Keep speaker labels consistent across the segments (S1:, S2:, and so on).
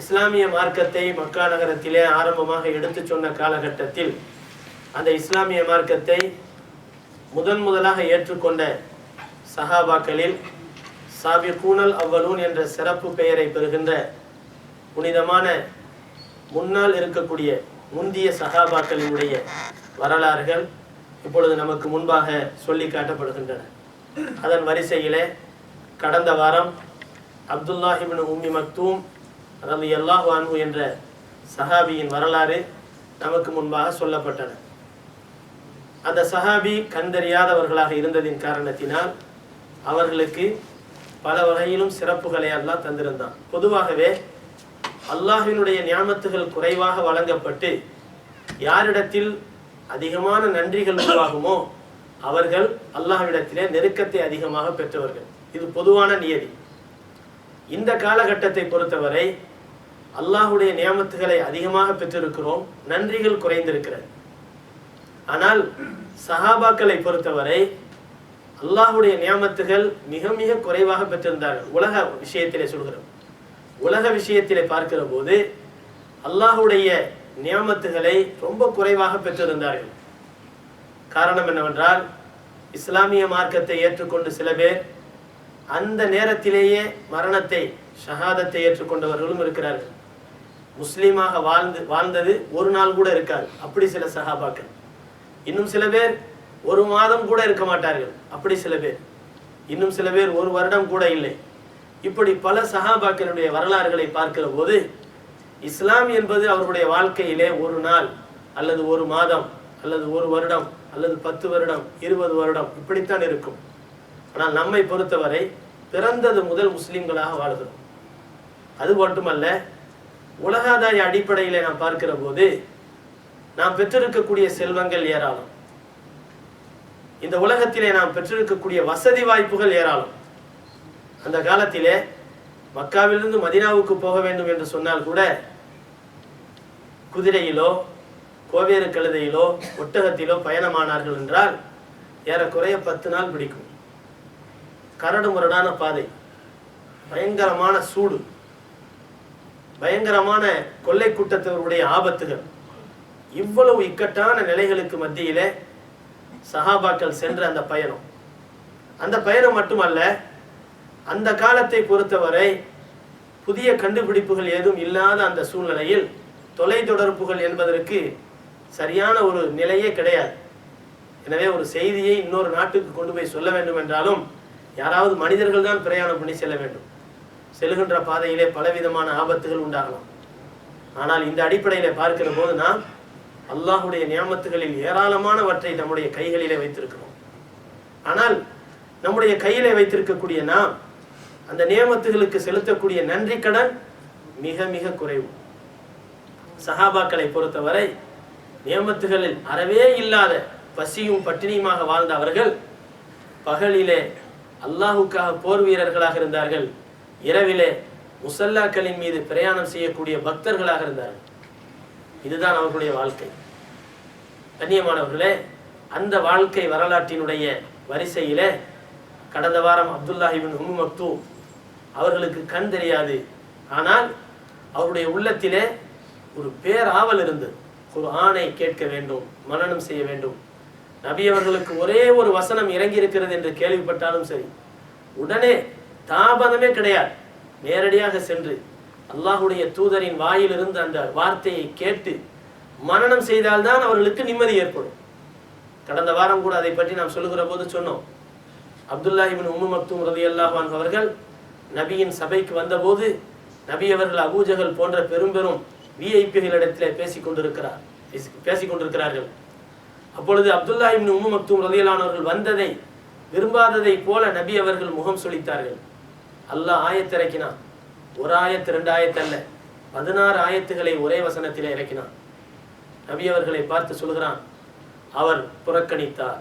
S1: இஸ்லாமிய மார்க்கத்தை மக்கா நகரத்திலே ஆரம்பமாக எடுத்து சொன்ன காலகட்டத்தில் அந்த இஸ்லாமிய மார்க்கத்தை முதலாக ஏற்றுக்கொண்ட சஹாபாக்களில் சாபிகூனல் அவ்வலூன் என்ற சிறப்பு பெயரை பெறுகின்ற புனிதமான முன்னால் இருக்கக்கூடிய முந்திய சஹாபாக்களினுடைய வரலாறுகள் இப்பொழுது நமக்கு முன்பாக சொல்லி காட்டப்படுகின்றன. அதன் வரிசையிலே கடந்த வாரம் அப்துல்லாஹ் இப்னு உம்மி மக்தூம் ரலியல்லாஹு அன்ஹு என்ற சஹாபியின் வரலாறு நமக்கு முன்பாக சொல்லப்பட்டன. அந்த சஹாபி கண்டறியாதவர்களாக இருந்ததின் காரணத்தினால் அவர்களுக்கு பல வகையிலும் சிறப்புகளை அல்லாஹ் தந்திருந்தான். பொதுவாகவே அல்லாஹ்வினுடைய நியாமத்துகள் குறைவாக வழங்கப்பட்டு யாரிடத்தில் அதிகமான நன்றிகள் உருவாகுமோ அவர்கள் அல்லாஹ்விடத்திலே நெருக்கத்தை அதிகமாக பெற்றவர்கள். இது பொதுவான நியதி. இந்த காலகட்டத்தை பொறுத்தவரை அல்லாஹ்வுடைய நியாமத்துகளை அதிகமாக பெற்றிருக்கிறோம், நன்றிகள் குறைந்திருக்கிறது. ஆனால் சஹாபாக்களை பொறுத்தவரை அல்லாஹ்வுடைய நியாமத்துகள் மிக மிக குறைவாக பெற்றிருந்தார்கள். உலக விஷயத்திலே சொல்கிறோம். உலக விஷயத்திலே பார்க்கிற போது அல்லாஹ்வுடைய நியாமத்துகளை ரொம்ப குறைவாக பெற்றிருந்தார்கள். காரணம் என்னவென்றால் இஸ்லாமிய மார்க்கத்தை ஏற்றுக்கொண்டு சில பேர் அந்த நேரத்திலேயே மரணத்தை ஷஹாதத்தை ஏற்றுக்கொண்டவர்களும் இருக்கிறார்கள். முஸ்லீமாக வாழ்ந்தது ஒரு நாள் கூட இருக்காது, அப்படி சில சஹாபாக்கள். இன்னும் சில பேர் ஒரு மாதம் கூட இருக்க மாட்டார்கள், அப்படி சில பேர். இன்னும் சில பேர் ஒரு வருடம் கூட இல்லை. இப்படி பல சஹாபாக்களுடைய வரலாறுகளை பார்க்கிற போது இஸ்லாம் என்பது அவருடைய வாழ்க்கையிலே ஒரு நாள் அல்லது ஒரு மாதம் அல்லது ஒரு வருடம் அல்லது 10 வருடம் 20 வருடம் இப்படித்தான் இருக்கும். ஆனால் நம்மை பொறுத்தவரை பிறந்தது முதல் முஸ்லிம்களாக வாழ்கிறோம். அது மட்டுமல்ல, உலகாதாய அடிப்படையிலே நாம் பார்க்கிற போது நாம் பெற்றிருக்கக்கூடிய செல்வங்கள் ஏராளம். இந்த உலகத்திலே நாம் பெற்றிருக்கக்கூடிய வசதி வாய்ப்புகள் ஏராளம். அந்த காலத்திலே மக்காவிலிருந்து மதீனாவுக்கு போக வேண்டும் என்று சொன்னால் கூட குதிரையிலோ கோவேறு கழுதையிலோ ஒட்டகத்திலோ பயணமானார்கள் என்றால் ஏறக்குறைய 10 நாள் பிடிக்கும். கரடு முரடான பாதை, பயங்கரமான சூடு, பயங்கரமான கொள்ளை கூட்டத்தவருடைய ஆபத்துகள், இவ்வளவு இக்கட்டான நிலைகளுக்கு மத்தியிலே சஹாபாக்கள் சென்ற அந்த பயணம் மட்டுமல்ல, அந்த காலத்தை பொறுத்தவரை புதிய கண்டுபிடிப்புகள் ஏதும் இல்லாத அந்த சூழ்நிலையில் தொலைத்தொடர்புகள் என்பதற்கு சரியான ஒரு நிலையே கிடையாது. எனவே ஒரு செய்தியை இன்னொரு நாட்டுக்கு கொண்டு போய் சொல்ல வேண்டும் என்றாலும் யாராவது மனிதர்கள் தான் பிரயாணம் பண்ணி செல்ல வேண்டும். செல்கின்ற பாதையிலே பலவிதமான ஆபத்துகள் உண்டாகலாம். ஆனால் இந்த அடிப்படையிலே பார்க்கிற போது நாம் அல்லாஹ்வுடைய நியாமத்துகளில் ஏராளமானவற்றை நம்முடைய கைகளிலே வைத்திருக்கிறோம். ஆனால் நம்முடைய கையிலே வைத்திருக்கக்கூடிய நாம் அந்த நியாமத்துகளுக்கு செலுத்தக்கூடிய நன்றி கடன் மிக மிக குறைவு. சஹாபாக்களை பொறுத்தவரை நியாமத்துகளில் அறவே இல்லாத பசியும் பட்டினியுமாக வாழ்ந்த அவர்கள் பகலிலே அல்லாஹுக்காக போர் வீரர்களாக இருந்தார்கள், இரவிலே முசல்லாக்களின் மீது பிரயாணம் செய்யக்கூடிய பக்தர்களாக இருந்தார்கள். இதுதான் அவர்களுடைய வாழ்க்கை. கண்ணியமானவர்களே, அந்த வாழ்க்கை வரலாற்றினுடைய வரிசையிலே கடந்த வாரம் அப்துல்லாஹ் இப்னு உம்மி மக்தூம் அவர்களுக்கு கண் தெரியாது. ஆனால் அவருடைய உள்ளத்திலே ஒரு பேராவல் இருந்தது. குர்ஆனை கேட்க வேண்டும், மனனம் செய்ய வேண்டும். நபி அவர்களுக்கு ஒரே ஒரு வசனம் இறங்கி இருக்கிறது என்று கேள்விப்பட்டாலும் சரி, உடனே தாமதமே கிடையாது, நேரடியாக சென்று அல்லாஹ்வுடைய தூதரின் வாயிலிருந்து அந்த வார்த்தையை கேட்டு மனனம் செய்தால்தான் அவர்களுக்கு நிம்மதி ஏற்படும். கடந்த வாரம் கூட அதை பற்றி நாம் சொல்லுகிற போது சொன்னோம். அப்துல்லாஹ் இப்னு உம்மி மக்தூம் ரலியல்லாஹு அன்ஹு அவர்கள் நபியின் சபைக்கு வந்தபோது நபி அவர்கள் அபூஜஹல் போன்ற பெரும் விஐபிகளிடத்திலே பேசிக் கொண்டிருக்கிறார்கள். அப்பொழுது அப்துல்லாஹ் இப்னு உம்மி மக்தூம் ரலியல்லாஹு அவர்கள் வந்ததை விரும்பாததை போல நபி அவர்கள் முகம் சுளித்தார்கள். அல்லாஹ் ஆயத்து இறக்கினான். ஒரு ஆயத்து 2 ஆயத்து அல்ல, 16 ஆயத்துகளை ஒரே வசனத்திலே இறக்கினான். நபி அவர்களை பார்த்து சொல்கிறான், அவர் புறக்கணித்தார்,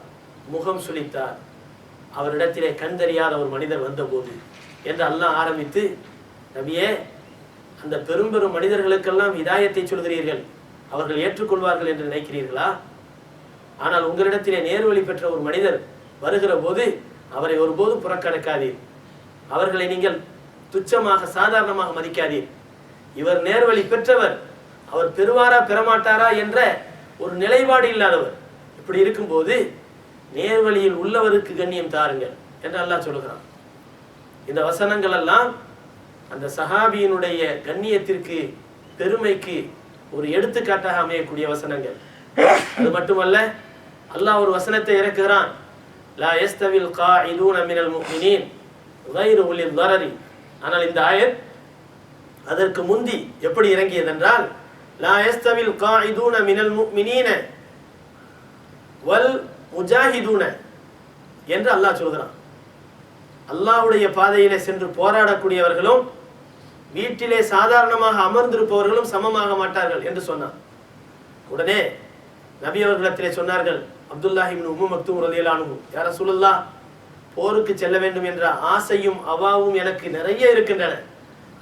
S1: முகம் சுளித்தார், அவரிடத்திலே கண் தெரியாத ஒரு மனிதர் வந்தபோது என்று அல்லாஹ் ஆரம்பித்து, நபியே, அந்த பெரும் மனிதர்களுக்கெல்லாம் ஹிதாயத்தை சொல்கிறீர்கள், அவர்கள் ஏற்றுக்கொள்வார்கள் என்று நினைக்கிறீர்களா? ஆனால் உங்களிடத்திலே நேர்வழி பெற்ற ஒரு மனிதர் வருகிற போது அவரை ஒருபோதும் புறக்கணிக்காதீர், அவர்களை நீங்கள் துச்சமாக சாதாரணமாக மதிக்காதீர். இவர் நேர்வழி பெற்றவர், அவர் பெறுவாரா பெறமாட்டாரா என்ற ஒரு நிலைப்பாடு இல்லாதவர். இப்படி இருக்கும்போது நேர்வழியில் உள்ளவருக்கு கண்ணியம் தாருங்கள் என்று அல்லாஹ் சொல்லுகிறான். இந்த வசனங்கள் எல்லாம் அந்த சஹாபியினுடைய கண்ணியத்திற்கு, பெருமைக்கு ஒரு எடுத்துக்காட்டாக அமையக்கூடிய வசனங்கள். அது மட்டுமல்ல, அல்லாஹ் ஒரு வசனத்தை இறக்குகிறான், லா யஸ்தவில் காயிதூன மினல் முஃமினீன் கைரு உலில் தரரி. ஆனால் இந்த ஆயத் அதற்கு முந்தி எப்படி இறங்கியது என்றால், லா யஸ்தவில் காயிதூன மினல் முஃமினீன வல் முஜாஹிதூன என்று அல்லாஹ் சொல்கிறான். அல்லாஹ்வுடைய பாதையிலே சென்று போராடக்கூடியவர்களும் வீட்டிலே சாதாரணமாக அமர்ந்திருப்பவர்களும் சமமாக மாட்டார்கள் என்று சொன்னான். உடனே நபி அவர்களிடத்திலே சொன்னார்கள், அப்துல்லாஹ் இப்னு உம்மு மக்தூம் ரலியல்லாஹு அன்ஹு, யா ரசூலுல்லாஹ், போருக்கு செல்ல வேண்டும் என்ற ஆசையும் அவாவும் எனக்கு நிறைய இருக்கின்றன.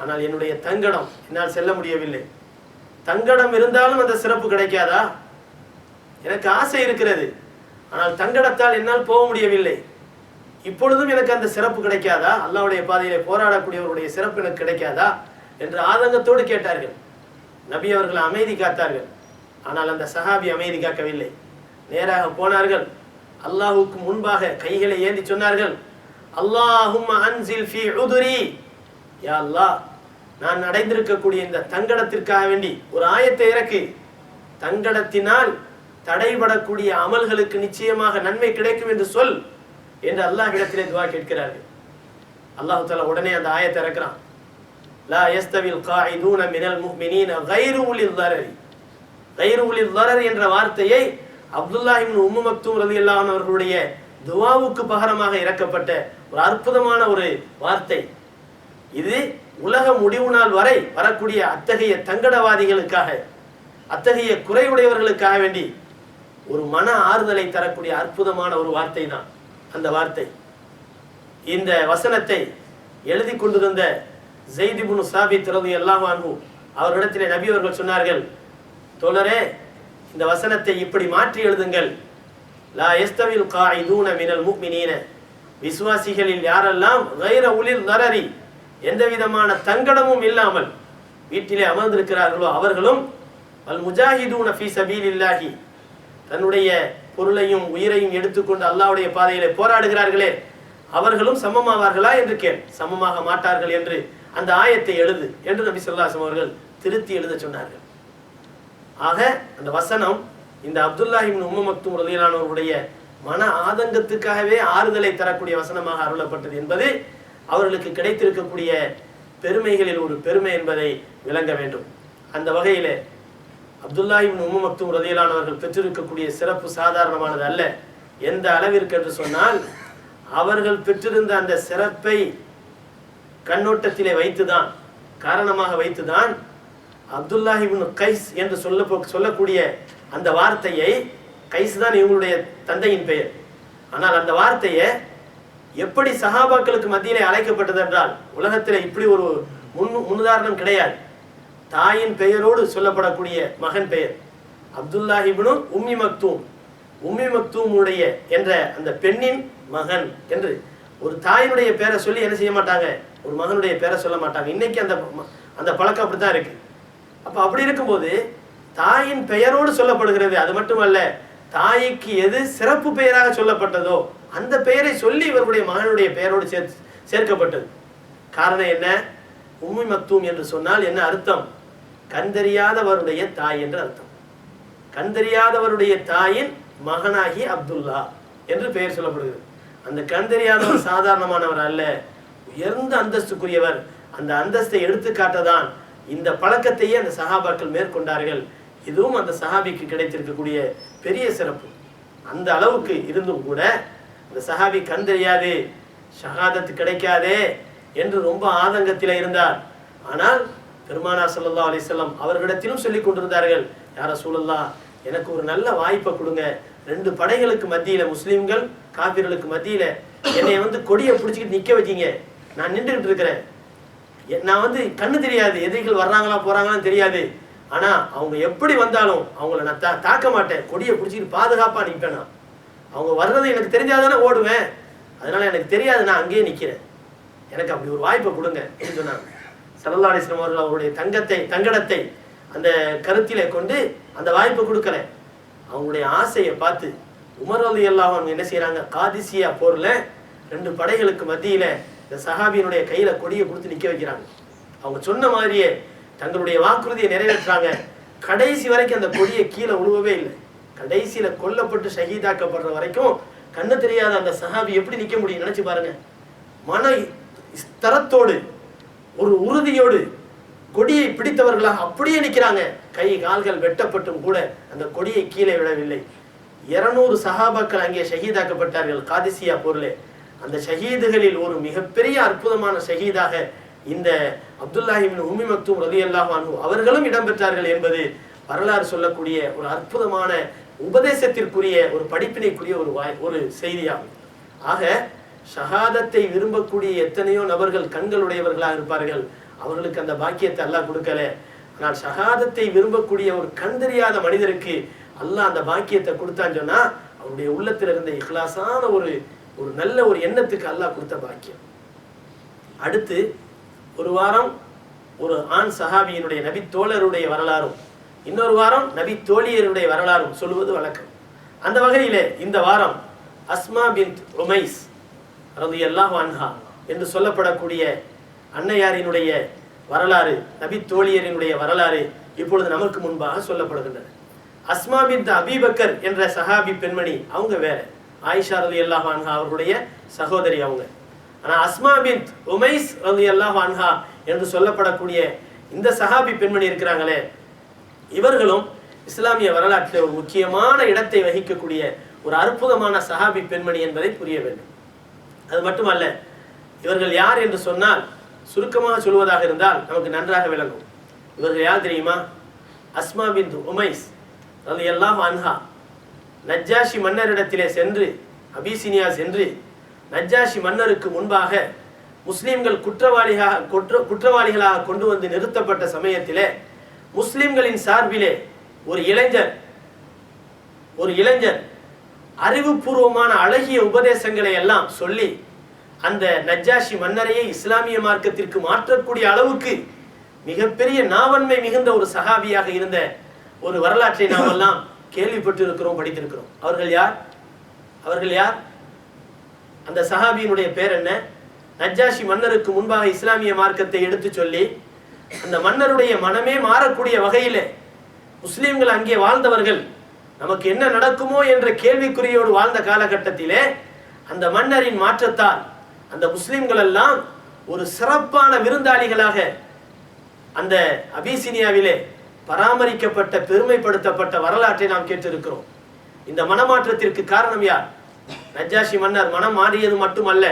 S1: ஆனால் என்னுடைய தங்கடம், என்னால் செல்ல முடியவில்லை. தங்கடம் இருந்தாலும் அந்த சிறப்பு கிடைக்காதா? எனக்கு ஆசை இருக்கிறது, ஆனால் தங்கடத்தால் என்னால் போக முடியவில்லை. இப்பொழுதும் எனக்கு அந்த சிறப்பு கிடைக்காதா? அல்லாஹ்வுடைய பாதையிலே போராடக்கூடியவருடைய சிறப்பு எனக்கு கிடைக்காதா என்று ஆதங்கத்தோடு கேட்டார்கள். நபி அவர்கள் அமைதி காத்தார்கள். ஆனால் அந்த சஹாபி அமைதி காக்கவில்லை. நேராக போனார்கள். அல்லாஹ்வுக்கு முன்பாக கைகளை ஏந்தி சொன்னார்கள், அல்லாஹும்ம அன்சில் ஃபீ உதுரி, யா அல்லாஹ், நான் அடைந்திருக்கக்கூடிய இந்த தங்கடத்திற்காக வேண்டி ஒரு ஆயத்தை இறக்கு. தங்கடத்தினால் தடைபடக்கூடிய அமல்களுக்கு நிச்சயமாக நன்மை கிடைக்கும் என்று சொல் என்று அல்லாஹ்விடத்திலே துஆ கேட்கிறார்கள். அல்லாஹ் தஆலா உடனே அந்த ஆயத்தை இறக்குறான், லா யஸ்தவில் காயிதூன மினல் முஃமினீன கைரு உலில் தரரி. கைரு உலில் தரரி என்ற வார்த்தையை அப்துல்லாஹ் இப்னு உம்மு மக்தூம் ரலியல்லாஹு அன்ஹு அவர்களுடைய துஆவுக்கு பகரமாக இறக்கப்பட்ட ஒரு அற்புதமான ஒரு வார்த்தை. இது உலக முடிவு நாள் வரை வரக்கூடிய அத்தகைய தங்கடவாதிகளுக்காக, அத்தகைய குறைவுடையவர்களுக்காக வேண்டி ஒரு மன ஆறுதலை தரக்கூடிய அற்புதமான ஒரு வார்த்தை தான் அந்த வார்த்தை. இந்த வசனத்தை எழுதி கொண்டிருந்த ஸைத் இப்னு சாபித் ரலியல்லாஹு அன்ஹு அவரிடத்திலே நபி அவர்கள் சொன்னார்கள், தோழரே, இந்த வசனத்தை இப்படி மாற்றி எழுதுங்கள், லா யஸ்தவில் காயிதூன மினல் முஃமினீன, விசுவாசிகளில் யாரெல்லாம் கைர உலில் தரரி, எந்த விதமான தங்கடமும் இல்லாமல் வீட்டிலே அமர்ந்திருக்கிறார்களோ அவர்களும், அல் முஜாஹிதூன ஃபீ சபீலில்லாஹி, தன்னுடைய பொருளையும் உயிரையும் எடுத்துக்கொண்டு அல்லாஹ்வுடைய பாதையிலே போராடுகிறார்களே அவர்களும் சமமாவார்களா என்று கேள். சமமாக மாட்டார்கள் என்று அந்த ஆயத்தை எழுது என்று நபி ஸல்லல்லாஹு அலைஹி வஸல்லம் அவர்கள் திருத்தி எழுத சொன்னார்கள். ஆக அந்த வசனம் இந்த அப்துல்லாஹ் இப்னு உம்மு மக்தூம் ரலியல்லாஹு அன்ஹு அவருடைய மன ஆதங்கத்துக்காகவே ஆறுதலை தரக்கூடிய வசனமாக அருளப்பட்டது என்பது அவர்களுக்கு கிடைத்திருக்கக்கூடிய பெருமைகளில் ஒரு பெருமை என்பதை விளங்க வேண்டும். அந்த வகையிலே அப்துல்லாஹ் இப்னு உம்மு மக்தூம் ரலியல்லாஹு அன்ஹு அவர்கள் பெற்றிருக்கக்கூடிய சிறப்பு சாதாரணமானது அல்ல. எந்த அளவிற்கு என்று சொன்னால், அவர்கள் பெற்றிருந்த அந்த சிறப்பை கண்ணோட்டத்திலே வைத்துதான், காரணமாக வைத்துதான் அப்துல்லாஹ் இப்னு கைஸ் என்று சொல்லக்கூடிய அந்த வார்த்தையை, கைஸ் தான் இவங்களுடைய தந்தையின் பெயர், ஆனால் அந்த வார்த்தையை எப்படி சஹாபாக்களுக்கு மத்தியிலே அழைக்கப்பட்டது என்றால், உலகத்திலே இப்படி ஒரு முன்னுதாரணம் கிடையாது. தாயின் பெயரோடு சொல்லப்படக்கூடிய மகன் பெயர் அப்துல்லாஹ் இப்னு உம்மி மக்தூம், உம்மி மக்தூமுடைய என்ற அந்த பெண்ணின் மகன் என்று ஒரு தாயினுடைய பேரை சொல்லி என்ன செய்ய மாட்டாங்க, ஒரு மகனுடைய பேரை சொல்ல மாட்டாங்க. இன்னைக்கு அந்த பழக்கம் அப்படித்தான் இருக்கு. அப்ப அப்படி இருக்கும்போது தாயின் பெயரோடு சொல்லப்படுகிறது. அது மட்டுமல்ல, தாய்க்கு எது சிறப்பு பெயராக சொல்லப்பட்டதோ அந்த பெயரை சொல்லி இவருடைய மகனுடைய பெயரோடு சேர்க்கப்பட்டது. காரணம் என்ன? உம்மி மக்தூம் என்று சொன்னால் என்ன அர்த்தம்? கண்டறியாதவருடைய தாய் என்று அர்த்தம். கண்டறியாதவருடைய தாயின் மகனாகி அப்துல்லா என்று பெயர் சொல்லப்படுகிறது. அந்த கண்டறியாதவர் சாதாரணமானவர் அல்ல, உயர்ந்த அந்தஸ்துக்குரியவர். அந்த அந்தஸ்தை எடுத்துக்காட்டதான் இந்த பழக்கத்தையே அந்த சஹாபாக்கள் மேற்கொண்டார்கள். இதுவும் அந்த சஹாபிக்கு கிடைத்திருக்கக்கூடிய பெரிய சிறப்பு. அந்த அளவுக்கு இருந்தும் கூட அந்த சஹாபி கண்டறியாது, ஷஹாதத்து கிடைக்காதே என்று ரொம்ப ஆதங்கத்தில் இருந்தார். ஆனால் பெருமானார் ஸல்லல்லாஹு அலைஹி வஸல்லம் அவர்களிடத்திலும் சொல்லிக் கொண்டிருந்தார்கள், யா ரசூலல்லாஹ், எனக்கு ஒரு நல்ல வாய்ப்பை கொடுங்க. 2 படைகளுக்கு மத்தியில, முஸ்லிம்கள் காபிர்களுக்கு மத்தியில என்னை கொடியை பிடிச்சிக்கிட்டு நிக்க வச்சீங்க. நான் நின்றுகிட்டு இருக்கிறேன். நான் கண்ணு தெரியாது, எதிரிகள் வர்றாங்களா போறாங்களான்னு தெரியாது. ஆனா அவங்க எப்படி வந்தாலும் அவங்கள நான் தாக்க மாட்டேன். கொடியை பிடிச்சிக்கிட்டு பாதுகாப்பா நிற்பேன். அவங்க வர்றது எனக்கு தெரிஞ்சாதானே ஓடுவேன். அதனால எனக்கு தெரியாது, நான் அங்கேயே நிக்கிறேன். எனக்கு அப்படி ஒரு வாய்ப்பை கொடுங்க என்று சொன்னாங்க. ஸல்லல்லாஹு அலைஹி வஸல்லம் அவர்கள் அவருடைய தங்கடத்தை அந்த கருத்திலே கொண்டு அந்த வாய்ப்பு கொடுக்கல. அவங்களுடைய ஆசையை பார்த்து உமர் ரலியல்லாஹு அன்ஹு என்ன செய்யறாங்க, காதிசியா போர்ல 2 படைகளுக்கு மத்தியில இந்த சஹாபியினுடைய கையில கொடியை கொடுத்து நிக்க வைக்கிறாங்க. அவங்க சொன்ன மாதிரியே தங்களுடைய வாக்குறுதியை நிறைவேற்றாங்க. கடைசி வரைக்கும் அந்த கொடியை கீழே உழுவவே இல்லை. கடைசியில கொல்லப்பட்டு ஷஹீதாக்கப்படுற வரைக்கும் கண்ணு தெரியாத அந்த சஹாபி எப்படி நிக்க முடியும் நினைச்சு பாருங்க. மன ஸ்தரத்தோடு ஒரு உறுதியோடு கொடியை பிடித்தவர்களாக அப்படியே நிற்கிறாங்க. கை கால்கள் வெட்டப்பட்டும் கூட அந்த கொடியை கீழே விழவில்லை. 200 சஹாபாக்கள் அங்கே ஷஹீதாக்கப்பட்டார்கள் காதிசியா போரிலே. அந்த ஷஹீதுகளில் ஒரு மிகப்பெரிய அற்புதமான ஷஹீதாக இந்த அப்துல்லாஹ் இப்னு உம்மி மக்தூம் ரலியல்லாஹு அன்ஹு அவர்களும் இடம்பெற்றார்கள் என்பது வரலாறு சொல்லக்கூடிய ஒரு அற்புதமான உபதேசத்திற்குரிய ஒரு படிப்பினைக்குரிய ஒரு செய்தியாகும். ஆக ஷஹாதத்தை விரும்பக்கூடிய எத்தனையோ நபர்கள் கண்களுடையவர்களாக இருப்பார்கள், அவர்களுக்கு அந்த பாக்கியத்தை அல்லாஹ் கொடுக்கல. ஆனால் ஷஹாதத்தை விரும்பக்கூடிய ஒரு கண் தெரியாத மனிதருக்கு அல்லாஹ் அந்த பாக்கியத்தை கொடுத்தான்னு சொன்னா அவருடைய உள்ளத்தில் இருந்த இஹ்லாஸான ஒரு நல்ல ஒரு எண்ணத்துக்கு அல்லாஹ் கொடுத்த பாக்கியம். அடுத்து ஒரு வாரம் ஒரு ஆண் சஹாபியினுடைய நபி தோழருடைய வரலாறும், இன்னொரு வாரம் நபி தோழியருடைய வரலாறும் சொல்லுவது வழக்கம். அந்த வகையிலே இந்த வாரம் அஸ்மா பின்த் உமைஸ் ரலியல்லாஹு அன்ஹா என்று சொல்லப்படக்கூடிய அன்னையாரினுடைய வரலாறு, நபி தோழியரினுடைய வரலாறு இப்பொழுது நமக்கு முன்பாக சொல்லப்படுகின்றது. அஸ்மா பின்த் அபீபக்கர் என்ற சஹாபி பெண்மணி, அவங்க வேற, ஆயிஷா ரலியல்லாஹு அன்ஹா அவர்களுடைய சகோதரி அவங்க. ஆனா அஸ்மா பின்த் உமைஸ் ரலியல்லாஹு அன்ஹா என்று சொல்லப்படக்கூடிய இந்த சஹாபி பெண்மணி இருக்கிறாங்களே, இவர்களும் இஸ்லாமிய வரலாற்றில் ஒரு முக்கியமான இடத்தை வகிக்கக்கூடிய ஒரு அற்புதமான சஹாபி பெண்மணி என்பதை புரிய வேண்டும். அது மட்டுமல்ல, இவர்கள் யார் என்று சொன்னால் சுருக்கமாக சொல்வதாக இருந்தால் நமக்கு நன்றாக விளங்கும். இவர்கள் யார் தெரியுமா? அஸ்மா பின்த் உமைஸ் ரலியல்லாஹு அன்ஹா நஜ்ஜாஷி மன்னரிடத்திலே சென்று, அபிசினியா சென்று நஜ்ஜாஷி மன்னருக்கு முன்பாக முஸ்லிம்கள் குற்றவாளிகளாக கொண்டு வந்து நிறுத்தப்பட்ட சமயத்திலே முஸ்லிம்களின் சார்பிலே ஒரு இளைஞர் அறிவுபூர்வமான அழகிய உபதேசங்களை எல்லாம் சொல்லி அந்த நஜ்ஜாஷி மன்னரையே இஸ்லாமிய மார்க்கத்திற்கு மாற்றக்கூடிய அளவுக்கு மிகப்பெரிய நாவன்மை மிகுந்த ஒரு சஹாபியாக இருந்த ஒரு வரலாற்றை நாம் எல்லாம் கேள்விப்பட்டு இருக்கிறோம், படித்திருக்கிறோம். அவர்கள் யார்? அந்த சஹாபியினுடைய பேர் என்ன? நஜ்ஜாஷி மன்னருக்கு முன்பாக இஸ்லாமிய மார்க்கத்தை எடுத்து சொல்லி அந்த மன்னருடைய மனமே மாறக்கூடிய வகையிலே முஸ்லிம்கள் அங்கே வாழ்ந்தவர்கள் நமக்கு என்ன நடக்குமோ என்ற கேள்விக்குறியோடு வாழ்ந்த காலகட்டத்திலே அந்த மன்னரின் மாற்றத்தால் அந்த முஸ்லிம்கள் எல்லாம் ஒரு சிறப்பான விருந்தாளிகளாக அந்த அபிசினியாவிலே பராமரிக்கப்பட்ட பெருமைப்படுத்தப்பட்ட வரலாற்றை நாம் கேட்டிருக்கிறோம். இந்த மனமாற்றத்திற்கு காரணம் யார்? நஜ்ஜாஷி மன்னர் மனம் மாறியது மட்டுமல்ல,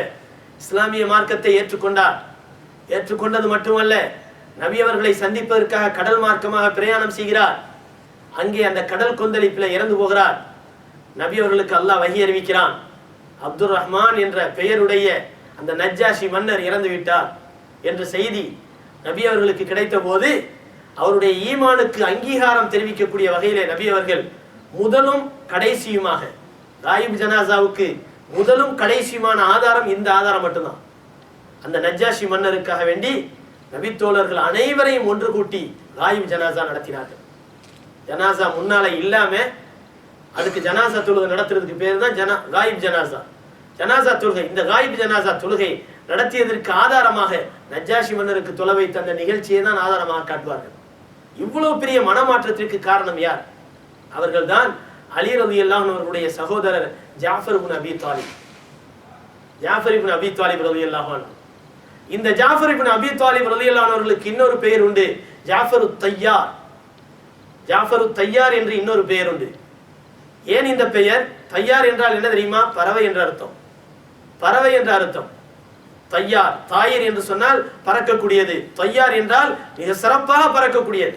S1: இஸ்லாமிய மார்க்கத்தை ஏற்றுக்கொண்டது மட்டுமல்ல, நபி அவர்களை சந்திப்பதற்காக கடல் மார்க்கமாக பிரயாணம் செய்கிறார். அங்கே அந்த கடல் கொந்தளிப்பில் இறந்து போகிறார். நபி அவர்களுக்கு அல்லாஹ் வஹி அறிவிக்கிறான், அப்துர் ரஹ்மான் என்ற பெயருடைய அந்த நஜ்ஜாஷி மன்னர் இறந்து விட்டார் என்ற செய்தி நபி அவர்களுக்கு கிடைத்த போது அவருடைய ஈமானுக்கு அங்கீகாரம் தெரிவிக்கக்கூடிய வகையிலே நபி அவர்கள் முதலும் கடைசியுமாக, காயிப் ஜனாசாவுக்கு முதலும் கடைசியுமான ஆதாரம் இந்த ஆதாரம் மட்டும்தான். அந்த நஜ்ஜாஷி மன்னருக்காக வேண்டி நபி தோழர்கள் அனைவரையும் ஒன்று கூட்டி காயிப் ஜனாசா நடத்தினார்கள். ஜனாசா முன்னால இல்லாம அதுக்கு ஜனாசா தொழுகை நடத்துறதுக்கு பேர் தான் காயிப் ஜனாசா, ஜனாசா தொழுகை. இந்த காயிப் ஜனாசா தொழுகை நடத்தியதற்கு ஆதாரமாக நஜ்ஜாஷி மன்னருக்கு தொலை வைத்த அந்த நிகழ்ச்சியை தான் ஆதாரமாக காட்டுவார்கள். இவ்வளவு பெரிய மனமாற்றத்திற்கு காரணம் யார்? அவர்கள் தான் அலி ரலியல்லாஹு அன்ஹு அவர்களுடைய சகோதரர் ஜாஃபர் இப்னு அபி தாலிப் ரலியல்லாஹு அன்ஹு. இந்த ஜாஃபர் இப்னு அபி தாலிப் ரலியல்லாஹு அன்ஹு அவர்களுக்கு இன்னொரு பெயர் உண்டு, ஜாஃபரு தையார் என்று இன்னொரு பெயர் உண்டு. ஏன் இந்த பெயர்? தையார் என்றால் என்ன தெரியுமா? பறவை என்ற அர்த்தம். தையார், தாயிர் என்று சொன்னால் பறக்கக்கூடியது. தையார் என்றால் மிக சிறப்பாக பறக்கக்கூடியது,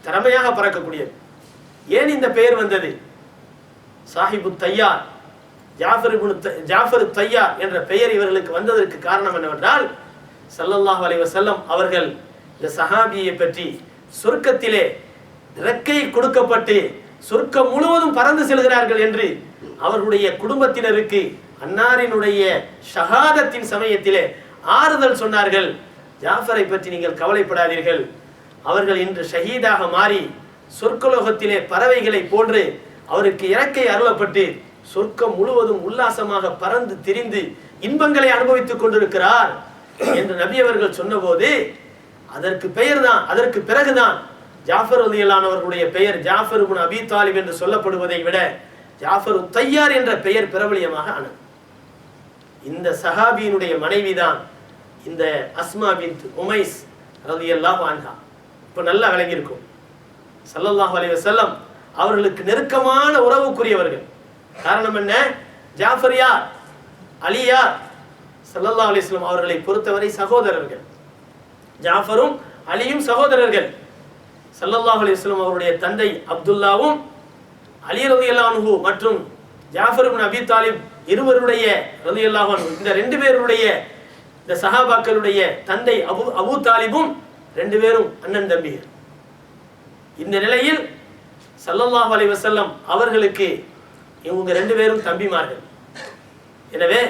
S1: திறமையாக பறக்கக்கூடியது. ஏன் இந்த பெயர் வந்தது? சாஹிபு தையார், ஜாஃபர் தையார் என்ற பெயர் இவர்களுக்கு வந்ததற்கு காரணம் என்னவென்றால், ஸல்லல்லாஹு அலைஹி வஸல்லம் அவர்கள் இந்த சஹாபியை பற்றி சொர்க்கத்திலே இறக்கை கொடுக்கப்பட்டு சொர்க்கம் முழுவதும் பறந்து செல்கிறார்கள் என்று அவர்களுடைய குடும்பத்தினருக்கு அன்னாரினுடைய ஷஹாதத்தின் சமயத்திலே ஆறுதல் சொன்னார்கள். ஜாஃபரை பற்றி நீங்கள் கவலைப்படாதீர்கள், அவர்கள் இன்று ஷஹீதாக மாறி சொர்க்கலோகத்திலே பறவைகளை போன்று அவருக்கு இறக்கை அருளப்பட்டு சொர்க்கம் முழுவதும் உல்லாசமாக பறந்து திரிந்து இன்பங்களை அனுபவித்துக் கொண்டிருக்கிறார் என்று நபி அவர்கள் சொன்னபோது அதற்கு பிறகுதான் ஜாஃபர் ரலியல்லாஹு அவர்களுடைய பெயர் ஜாஃபர் இப்னு அபீ தாலிப் என்று சொல்லப்படுவதை விட ஜாஃபர் தையார் என்ற பெயர் பிரபலியமாக ஆனது. இந்த சஹாபியினுடைய மனைவிதான் இந்த அஸ்மா பின்த் உமைஸ் ரலியல்லாஹு அன்ஹா. இப்போ நல்லா விளங்கியிருக்கும். ஸல்லல்லாஹு அலைஹி வஸல்லம் அவர்களுக்கு நெருக்கமான உறவுக்குரியவர்கள். காரணம் என்ன? ஜாஃபர் யார், அலி யார்? ஸல்லல்லாஹு அலைஹி வஸல்லம் அவர்களை பொறுத்தவரை சகோதரர்கள். ஜாஃபரும் அலியும் சகோதரர்கள். ஸல்லல்லாஹு அலைஹி வஸல்லம் அவருடைய தந்தை அப்துல்லாவும் அலி ரலியல்லாஹு அன்ஹு மற்றும் ஜாஃபர் இப்னு அபீ தாலிப் இருவருடைய ரலியல்லாஹு அன்ஹு, இந்த ரெண்டு பேருடைய இந்த சஹாபாக்களுடைய தந்தை அபூ தாலிபும் ரெண்டு பேரும் அண்ணன் தம்பிகள். இந்த நிலையில் ஸல்லல்லாஹு அலைஹி வஸல்லம் அவர்களுக்கு இவங்க ரெண்டு பேரும் தம்பிமார்கள். எனவே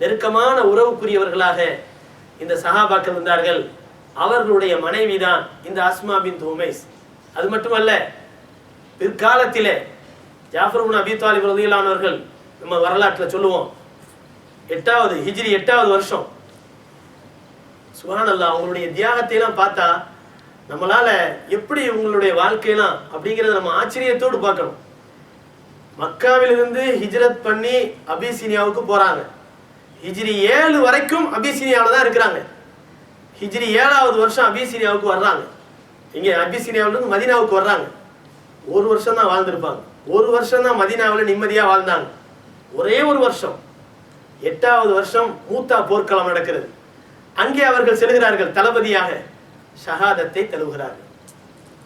S1: நெருக்கமான உறவுக்குரியவர்களாக இந்த சஹாபாக்கள் இருந்தார்கள். அவர்களுடைய மனைவிதான் இந்த அஸ்மா பின்த் உமைஸ். அது மட்டுமல்ல, பிற்காலத்திலே ஜாஃபர் இப்னு அபீ தாலிப் ரலியல்லாஹு அன்ஹு அவர்கள் நம்ம வரலாற்றில் சொல்லுவோம், ஹிஜ்ரி 8வது வருஷம். சுப்ஹானல்லாஹ், அவங்களுடைய தியாகத்தை எல்லாம் பார்த்தா நம்மளால எப்படி இவங்களுடைய வாழ்க்கையெல்லாம் அப்படிங்கிறத நம்ம ஆச்சரியத்தோடு பார்க்கணும். மக்காவிலிருந்து ஹிஜ்ரத் பண்ணி அபிசீனியாவுக்கு போறாங்க. ஹிஜ்ரி 7 வரைக்கும் அபிசீனியாவில் தான் இருக்கிறாங்க. ஹிஜ்ரி 7வது வருஷம் அபிசீனியாவுக்கு வர்றாங்க. இங்கே அபிசீனியாவிலிருந்து மதீனாவுக்கு வர்றாங்க. ஒரு வருஷம் தான் வாழ்ந்திருப்பாங்க. ஒரு வருஷம் தான் மதீனாவில் நிம்மதியாக வாழ்ந்தாங்க. ஒரே ஒரு வருஷம். 8வது வருஷம் மூத்தா போர்க்களம் நடக்கிறது. அங்கே அவர்கள் செல்கிறார்கள், தளபதியாக ஷஹாதத்தை தழுவுகிறார்கள்.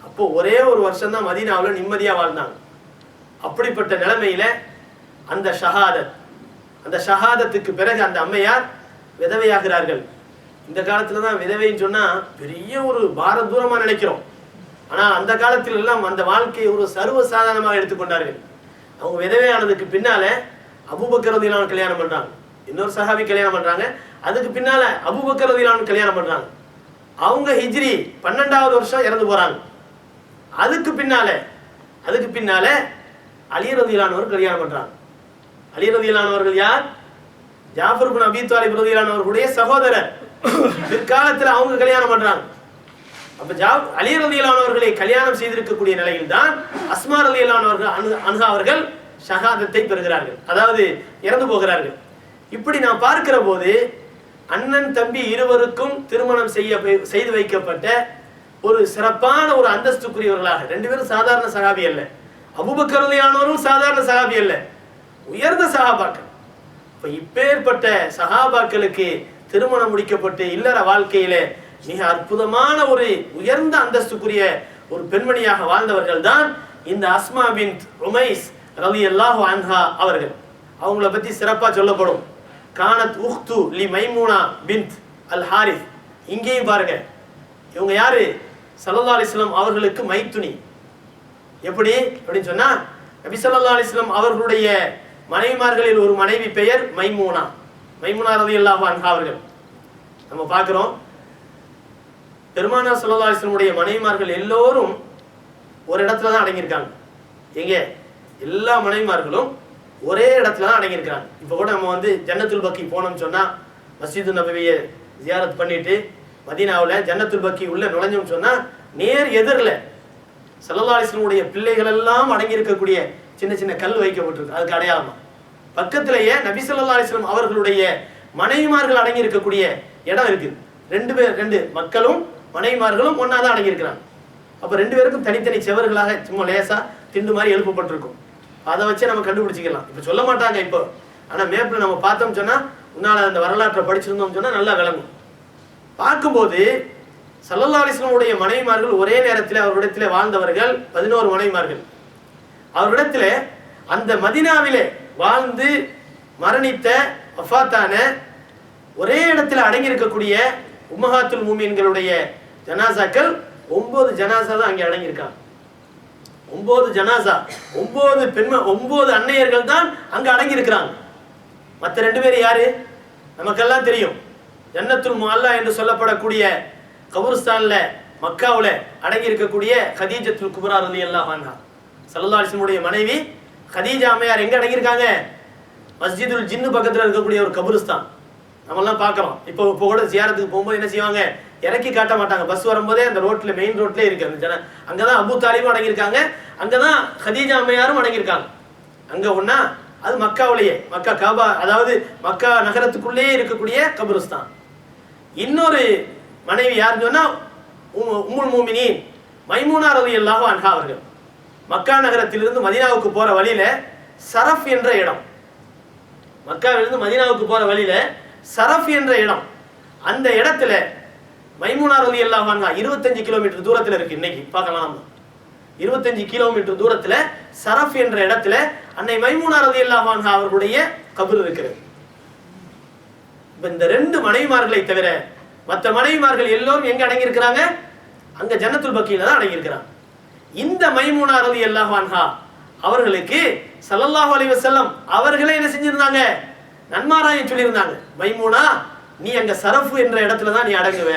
S1: அப்போ ஒரே ஒரு வருஷம் தான் மதீனாவில் நிம்மதியாக வாழ்ந்தாங்க. அப்படிப்பட்ட நிலைமையில அந்த ஷஹாதத்துக்கு பிறகு அந்த அம்மையார் விதவையாகிறார்கள். இந்த காலத்துல தான் விதவைன்னு சொன்னா பெரிய ஒரு பாரதூரமா நினைக்கிறோம். ஆனால் அந்த காலத்தில் எல்லாம் அந்த வாழ்க்கையை ஒரு சர்வ சாதாரணமாக எடுத்துக்கொண்டார்கள். அவங்க விதவையானதுக்கு பின்னால அபூபக்கர் ரலியல்லாஹு அன்ஹு கல்யாணம் பண்றாங்க, இன்னொரு சஹாபி கல்யாணம் பண்றாங்க. அதுக்கு பின்னால அபூபக்கர் ரலியல்லாஹு அன்ஹு கல்யாணம் பண்றாங்க. அவங்க ஹிஜ்ரி 12வது வருஷம் இறந்து போறாங்க. அதுக்கு பின்னால அலி ரலியல்லாஹு அன்ஹு கல்யாணம் பண்றாங்க. அலி ரலியல்லாஹு அன்ஹு அவர்கள் யார்? ஜாஃபர் இப்னு அபீ தாலிப் ரலியல்லாஹு அன்ஹு அவர்களுடைய சகோதரர். பிற்காலத்தில் அவங்க கல்யாணம் பண்றாங்க. அப்ப அலி ரலியல்லாஹு அன்ஹு அவர்களை கல்யாணம் செய்திருக்கக்கூடிய நிலையில் தான் அஸ்மா ரலியல்லாஹு அன்ஹா அவர்கள் ஷஹாதத்தை பெறுகிறார்கள், அதாவது இறந்து போகிறார்கள். இப்படி நான் பார்க்கிற போது அண்ணன் தம்பி இருவருக்கும் திருமணம் செய்து வைக்கப்பட்ட ஒரு சிறப்பான ஒரு அந்தஸ்துக்குரியவர்களாக, ரெண்டு பேரும் சாதாரண சஹாபி அல்ல, அபூபக்கர் ரலியல்லாஹு அன்ஹுவும் சாதாரண சஹாபி அல்ல, உயர்ந்த சஹாபாக்கள். இப்ப இப்பேற்பட்ட சஹாபாக்களுக்கு திருமணம் முடிக்கப்பட்டு இல்லற வாழ்க்கையில மிக அற்புதமான ஒரு உயர்ந்த அந்தஸ்துக்குரிய ஒரு பெண்மணியாக வாழ்ந்தவர்கள் தான் இந்த அஸ்மா பின்த் உமைஸ் ரலியல்லாஹு அன்ஹா அவர்கள். அவங்கள பத்தி சிறப்பா சொல்லப்படும். கானத் உக்து லி மைமூனா பின்த் அல் ஹாரிஸ். இங்கேயும் பாருங்க, இவங்க யாரு? ஸல்லல்லாஹு அலைஹி வஸல்லம் அவர்களுக்கு மைத்துனி. எப்படி அப்படின்னு சொன்னா, நபி ஸல்லல்லாஹு அலைஹி வஸல்லம் அவர்களுடைய மனைவிமார்களில் ஒரு மனைவி பெயர் மைமூனா ரலியல்லாஹு அன்ஹா அவர்கள். நம்ம பார்க்கிறோம், பெருமானார் ஸல்லல்லாஹு அலைஹி வஸல்லம் உடைய மனைவிமார்கள் எல்லோரும் ஒரு இடத்துல தான் அடங்கியிருக்காங்க. எங்க? எல்லா மனைவிமார்களும் ஒரே இடத்துல தான் அடங்கியிருக்கிறாங்க. இப்போ கூட நம்ம ஜன்னத்துல் பக்கி போனோம்னு சொன்னா, மஸ்ஜிது நபவியை ஜியாரத் பண்ணிட்டு மதீனாவில் ஜன்னத்துல் பக்கி உள்ள நுழைஞ்சோம்னு சொன்னா, நேர் எதிரில் ஸல்லல்லாஹு அலைஹி வஸல்லம் உடைய பிள்ளைகள் எல்லாம் அடங்கி இருக்கக்கூடிய சின்ன சின்ன கல் வைக்கப்பட்டிருக்கு. அதுக்கு அடையாளமா பக்கத்திலேயே நபி ஸல்லல்லாஹு அலைஹி வஸல்லம் அவர்களுடைய மனைவிமார்கள் அடங்கி இருக்கக்கூடிய இடம் இருக்குது. ரெண்டு மக்களும் மனைவிமார்களும் ஒன்னா தான் அடங்கி இருக்கிறாங்க. அப்ப ரெண்டு பேருக்கும் தனித்தனி செவர்களாக சும்மா லேசா திண்டு மாதிரி எழுப்பப்பட்டிருக்கும். அதை வச்சு நம்ம கண்டுபிடிச்சிக்கலாம். இப்ப சொல்ல மாட்டாங்க இப்போ, ஆனா மேப்ல நம்ம பார்த்தோம் சொன்னா, முன்னால அந்த வரலாற்றை படிச்சிருந்தோம் சொன்னா நல்லா விளங்கும். பார்க்கும்போது ஸல்லல்லாஹு அலைஹி வஸல்லம் உடைய மனைவிமார்கள் ஒரே நேரத்தில் அவரிடத்திலே வாழ்ந்தவர்கள் 11 மனைவிமார்கள். அவரிடத்திலே அந்த மதீனாவிலே வாழ்ந்து மரணித்த வஃபாத்தான ஒரே இடத்துல அடங்கி இருக்கக்கூடிய உம்மஹாத்துல் மூமின்களுடைய ஜனாசாக்கள் 9 ஜனாசா தான் அங்கே அடங்கியிருக்காங்க. 9 ஜனாசா, 9 அன்னையர்கள் தான் அங்க அடங்கி இருக்கிறாங்க. மற்ற 2 பேர் யாரு? நமக்கெல்லாம் தெரியும். ஜன்னத்துல் முஅல்லா என்று சொல்லப்படக்கூடிய கபூர்ஸ்தான்ல மக்காவுல அடங்கி இருக்கக்கூடிய கதீஜத்துல் குப்ரா ரலியல்லாஹு அன்ஹா ஸல்லல்லாஹு அலைஹி வஸல்லம் மனைவி கதீஜா அம்மையார் எங்க அடங்கியிருக்காங்க? மஸ்ஜிதுல் ஜின்னு பக்கத்துல இருக்கக்கூடிய ஒரு கபூர்ஸ்தான். நம்ம எல்லாம் பார்க்கலாம். இப்போ கூட ஜியாரத்துக்கு போகும்போது என்ன செய்வாங்க, இறக்கி காட்ட மாட்டாங்க. பஸ் வரும்போதே அந்த ரோட்ல, மெயின் ரோட்ல இருக்கு அந்த அங்கதான் அபூ தாலிபும் அடங்கியிருக்காங்க, அங்கதான் கதீஜா அம்மையாரும் அடங்கியிருக்காங்க. அங்க ஒன்னா அது மக்காவிலேயே, மக்கா காபா, அதாவது மக்கா நகரத்துக்குள்ளேயே இருக்கக்கூடிய கபூர்ஸ்தான். இன்னொரு மனைவி யாருன்னு சொன்னா உம்முல் மூமினீன் மைமூனா ரலியல்லாஹு அன்ஹா அவர்கள். மக்கா நகரத்திலிருந்து மதீனாவுக்கு போற வழியில சரஃப் என்ற இடம், மக்காவிலிருந்து மதீனாவுக்கு போற வழியில சரஃப் என்ற இடம், அந்த இடத்துல மைமூனா ரலியல்லாஹு அன்ஹா 25 கிலோமீட்டர் தூரத்துல இருக்கு. இன்னைக்கு பார்க்கலாம், 25 கிலோமீட்டர் தூரத்துல சரஃப் என்ற இடத்துல அன்னை மைமூனா ரலியல்லாஹு அன்ஹா அவர்களுடைய கபர் இருக்கிறது. இந்த 2 மனைவிமார்களை தவிர மற்ற மனைவிமார்கள் எல்லோரும் எங்க அடங்கி இருக்கிறாங்க? அங்க ஜன்னத்துல் பக்கீல தான் அடங்கி இருக்கிறாங்க. இந்த மைமூனா ரலியல்லாஹு அன்ஹா அவர்களுக்கு ஸல்லல்லாஹு அலைஹி வஸல்லம் அவர்களே என்ன செஞ்சிருந்தாங்க? நன்மாராயம் சொல்லியிருந்தாங்க, மைமூனா நீ அங்க சரஃப் என்ற இடத்துல தான் நீ அடங்குவ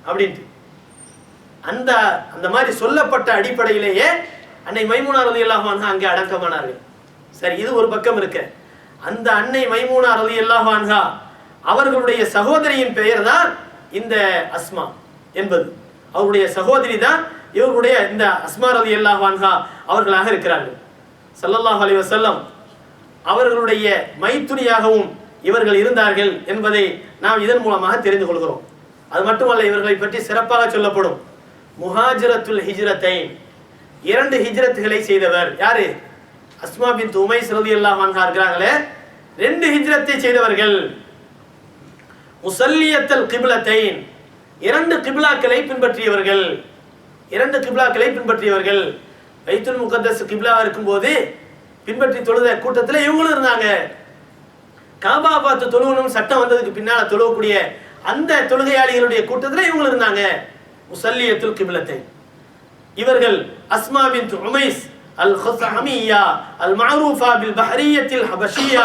S1: அப்படின்ட்டு. அந்த அந்த மாதிரி சொல்லப்பட்ட அடிப்படையிலேயே அன்னை மைமூனா ரலியல்லாஹு அன்ஹா அங்கே அடக்கமானார்கள். சரி, இது ஒரு பக்கம் இருக்கு. அந்த அன்னை மைமூனா ரலியல்லாஹு அன்ஹா அவர்களுடைய சகோதரியின் பெயர் தான் இந்த அஸ்மா என்பது. அவருடைய சகோதரி தான் இவர்களுடைய இந்த அஸ்மா ரலியல்லாஹு அன்ஹா அவர்களாக இருக்கிறார்கள். ஸல்லல்லாஹு அலைஹி வஸல்லம் அவர்களுடைய மைத்துனியாகவும் இவர்கள் இருந்தார்கள் என்பதை நாம் இதன் மூலமாக தெரிந்து கொள்கிறோம். அது மட்டுமல்ல, இவர்களை பற்றி சிறப்பாக சொல்லப்படும் முஹாஜிரத்துல் ஹிஜ்ரத்தைன், 2 ஹிஜ்ரத்துகளை செய்தவர் யாரு? அஸ்மா பின்த் உமைஸ் ரலியல்லாஹு அன்ஹா இருக்கிறாங்களே, 2 ஹிஜ்ரத்தை செய்தவர்கள். முஸல்லியத்தல் கிப்லத்தைன், 2 கிப்லாக்களை பின்பற்றியவர்கள், 2 கிப்லாக்களை பின்பற்றியவர்கள். பைத்துல் முகத்தஸ் கிப்லாவா இருக்கும்போது பின்பற்றி தொழுத கூட்டத்தில் இவங்களும் இருந்தாங்க. காபா பார்த்து தொழுவணும் சட்டம் வந்ததுக்கு பின்னால தொழுவக்கூடிய அந்த தொழுகையாளிகளுடைய கூட்டத்தில் இவங்களும் இருந்தாங்க. முஸல்லியத்துல் கிப்லத்தைன். இவர்கள் அஸ்மா பின்த் உமைஸ் அல் ஹுஸாமியா அல் மஅரூஃபா பில் பஹ்ரியத்தில் ஹபஷியா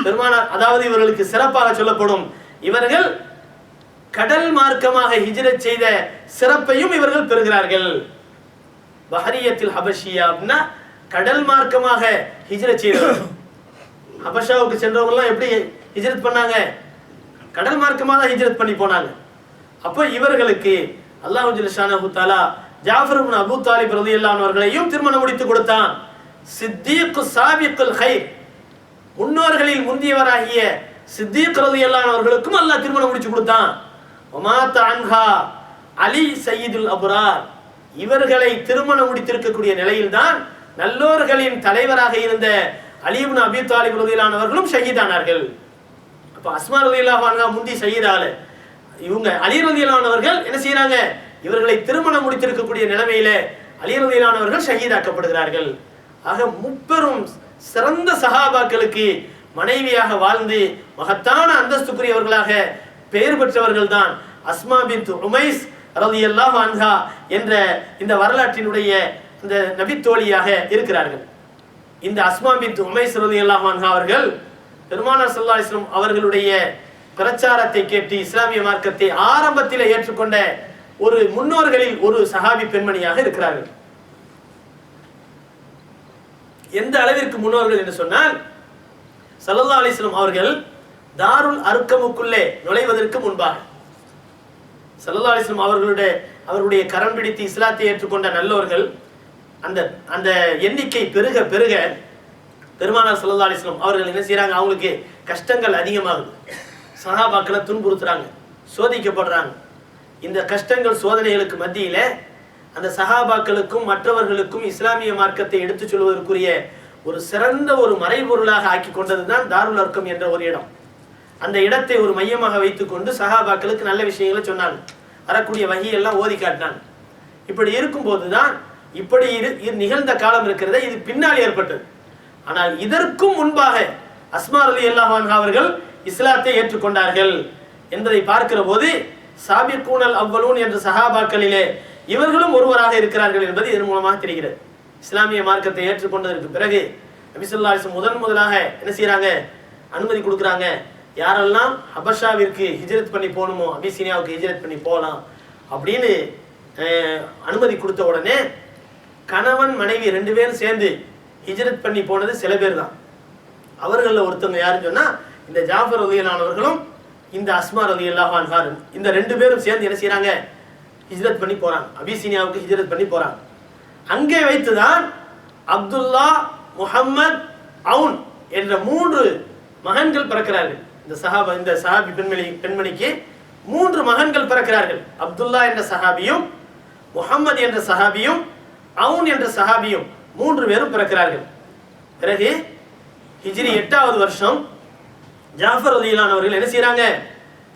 S1: பெருமானார், அதாவது இவர்களுக்கு சிறப்பாக சொல்லப்படும், இவர்கள் கடல் மார்க்கமாக ஹிஜ்ரத் செய்த சிறப்பையும் இவர்கள் பெறுகிறார்கள். பஹ்ரியத்தில் ஹபஷியா அப்படின்னா கடல் மார்க்கமாக ஹிஜ்ரத் செய்தவர்கள். ஹபஷாவுக்கு சென்றவங்கலாம் எப்படி ஹிஜ்ரத் பண்ணாங்க? கடல் மார்க்கமாக தான் ஹிஜ்ரத் பண்ணி போனாங்க. அப்போ இவர்களுக்கு அல்லாஹ் ஜல்ல ஷானஹு தஆலா ஜாஃபர் இப்னு அபூ தாலிப் ரலியல்லாஹு அன்ஹு அவர்களையும் திருமணம் முடித்து கொடுத்தான். சித்தீக் சாபிகுல் கைர், முன்னோர்களில் முந்தியவராகிய சித்தீக் ரலியல்லாஹு அன்ஹு அவர்களுக்கும் அல்லாஹ் திருமணம் முடிச்சு கொடுத்தான். வமாத அன்ஹா அலி சய்யிதுல் அப்ரார், இவர்களை திருமணம் முடித்திருக்கக்கூடிய நிலையில்தான் நல்லோர்களின் தலைவராக இருந்த அலி இப்னு அபீ தாலிப் ரலியல்லாஹு அன்ஹு அவர்களும் ஷஹீதானார்கள். அப்ப அஸ்மா ரலியல்லாஹு அன்ஹா முந்தி ஷஹீதால, இவங்க அலி ரலியல்லாஹு அன்ஹு அவர்கள் என்ன செய்யறாங்க? இவர்களை திருமணம் முடித்திருக்கக்கூடிய நிலைமையில அலி ரலியல்லாஹு அன்ஹு அவர்கள் ஷஹீதாக்கப்படுகிறார்கள். ஆக முப்பெரும் சிறந்த சஹாபாக்களுக்கு மனைவியாக வாழ்ந்து மகத்தான அந்தஸ்துக்குரியவர்களாக பெயர் பெற்றவர்கள் தான் அஸ்மா பின்த் உமைஸ் ரலியல்லாஹு அன்ஹா என்ற இந்த வரலாற்றினுடைய இந்த நபித்தோழியாக இருக்கிறார்கள். இந்த அஸ்மா பின்த் உமைஸ் ரலியல்லாஹு அன்ஹா அவர்கள் பெருமானார் ஸல்லல்லாஹு அலைஹி வஸல்லம் அவர்களுடைய பிரச்சாரத்தை கேட்டு இஸ்லாமிய மார்க்கத்தை ஆரம்பத்தில் ஏற்றுக்கொண்ட ஒரு முன்னோர்களில் ஒரு சஹாபி பெண்மணியாக இருக்கிறார்கள். எந்த அளவிற்கு முன்னோர்கள் என்று சொன்னால், ஸல்லல்லாஹு அலைஹி வஸல்லம் அவர்கள் தாருல் அர்கமுக்குள்ளே நுழைவதற்கு முன்பாக ஸல்லல்லாஹு அலைஹி வஸல்லம் அவர்களுடைய கரம் பிடித்து இஸ்லாத்தை ஏற்றுக்கொண்ட நல்லோர்கள் அந்த அந்த எண்ணிக்கை பெருக பெருக பெருமானார் ஸல்லல்லாஹு அலைஹி வஸல்லம் அவர்கள் என்ன செய்யறாங்க? அவங்களுக்கு கஷ்டங்கள் அதிகமாகுது. சஹாபாக்களை துன்புறுத்துறாங்க, சோதிக்கப்படுறாங்க. இந்த கஷ்டங்கள் சோதனைகளுக்கு மத்தியில அந்த சஹாபாக்களுக்கும் மற்றவர்களுக்கும் இஸ்லாமிய மார்க்கத்தை எடுத்துச் சொல்வதற்குரிய ஒரு சிறந்த ஒரு மறைபொருளாக ஆக்கி கொண்டதுதான் தாருல் அர்கம் என்ற ஒரு இடம். அந்த இடத்தை ஒரு மையமாக வைத்துக்கொண்டு சஹாபாக்களுக்கு நல்ல விஷயங்களை சொன்னாங்க, வரக்கூடிய வகையெல்லாம் ஓதி காட்டினாங்க. இப்படி இருக்கும்போதுதான் இப்படி நிகழ்ந்த காலம் இருக்கிறத, இது பின்னால் ஏற்பட்டது. ஆனால் இதற்கும் முன்பாக அஸ்மா ரலியல்லாஹு அன்ஹா அவர்கள் இஸ்லாத்தை ஏற்றுக்கொண்டார்கள் என்பதை பார்க்கிற போது சாபிகூனல் அவ்வலூன் என்ற சஹாபாக்களிலே இவர்களும் ஒருவராக இருக்கிறார்கள் என்பது இதன் மூலமாக தெரிகிறது. இஸ்லாமிய மார்க்கத்தை ஏற்றுக்கொண்டதற்கு பிறகு நபி ஸல்லல்லாஹு அலைஹி வஸல்லம் முதலாக என்ன செய்யறாங்க? அனுமதி கொடுக்குறாங்க. யாரெல்லாம் ஹபஷாவிற்கு ஹிஜ்ரத் பண்ணி போகணுமோ, அபிசீனியாவுக்கு ஹிஜ்ரத் பண்ணி போகலாம் அப்படின்னு அனுமதி கொடுத்த உடனே கணவன் மனைவி 2 பேரும் சேர்ந்து ஹிஜ்ரத் பண்ணி போனது சில பேர் தான். அவர்களில் ஒருத்தவங்க யாருன்னு சொன்னால் இந்த ஜாஃபர் ரலியல்லாஹு அவர்களும் இந்த அஸ்மா ரலியல்லாஹு அன்ஹா, இந்த 2 பேரும் சேர்ந்து என்ன செய்கிறாங்க, ஹிஜ்ரத் பண்ணி போகிறாங்க, அபிசீனியாவுக்கு ஹிஜ்ரத் பண்ணி போகிறாங்க. அங்கே வைத்துதான் அப்துல்லா, முஹம்மத், அவுன் என்ற 3 மகன்கள் பிறக்கிறார்கள். இந்த சஹாபி பெண்மணிக்கு 3 மகன்கள் பிறக்கிறார்கள். அப்துல்லா என்ற சஹாபியும், முஹம்மது என்ற சஹாபியும், அவுன் என்ற சஹாபியும் 3 பேரும் பிறக்கிறார்கள். பிறகு ஹிஜ்ரி 8வது வருஷம் ஜாஃபர் ரலியல்லாஹு அவர்கள் என்ன செய்யறாங்க,